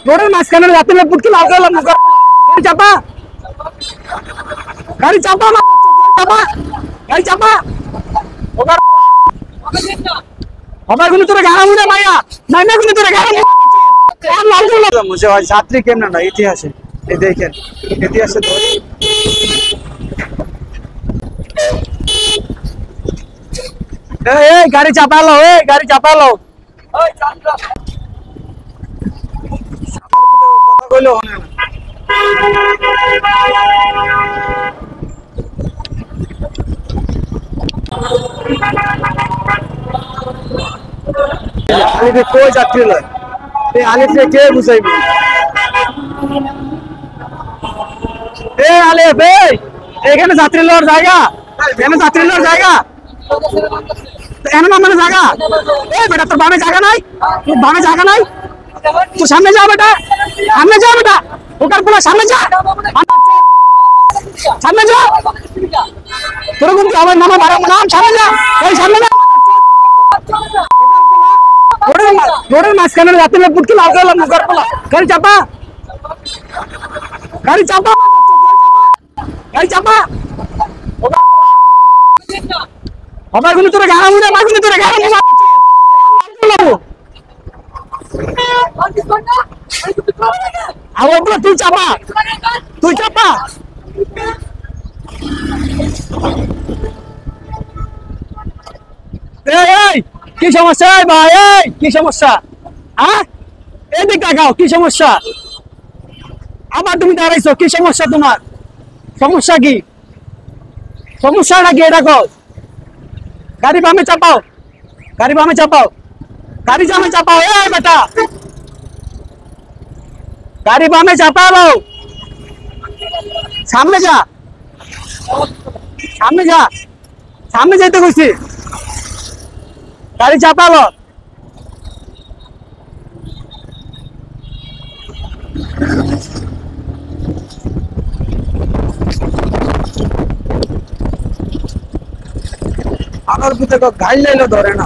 रोडের মাঝখানে রাতে পুটকি লাল করলাম গাড়ি চাপা গাড়ি চাপা গাড়ি চাপা ওগার আমার গুলো তোরে গাড়া মুড়ে মাইয়া নাই না গুলো তোরে গাড়া আর লাল করলাম মুঝে ভাই যাত্রী কেমন না ইতিহাসে এই দেখেন ইতিহাসে ধরি এই গাড়ি চাপালো গাড়ি চাপালো ওই চাপলা কথা কইলো হনে না আলিফে কই যাত্রী লয় এই আলিফে কে বুঝাইবে এই আলিফ এখানে যাত্রী লওয়ার জায়গা এখানে যাত্রী লওয়ার জায়গা এখানে মানে জায়গা এই বেটা তোর বামে জায়গা নাই তোর বামে জায়গা নাই তুই সামনে যা বেটা ওকার পোলা সামনে যা সামনে যা তোর কোন কি আমার নামে বাড়াবো নাম সামনে যা ওই সামনে যা रोडের মাঝখানে রাতে পুটকি লাল করলাম ওকার পোলা গাড়ি চাপা গাড়ি চাপা গাড়ি চাপা ওকার পোলা আমার গুলো তোরে গাড়া মুড়ে আমার গুলো তোরে গাড়া মুড়ে আবার বল তুই চাপা এই কি সমস্যা ভাই কি সমস্যা হ্যাঁ এদিক তাকাও কি সমস্যা আবার তুমি দাঁড়াইছো কি সমস্যা তোমার সমস্যা কি সমস্যাটা কি এটা কও গাড়ি বামে চাপাও গাড়ি বামে চাপাও এই বেটা গাড়ি বামে চাপাও সামনে যা সামনে যাইতে কইছি গাড়ি চাপালো আমার ভিতরে গাড়ি লাইলে ধরে না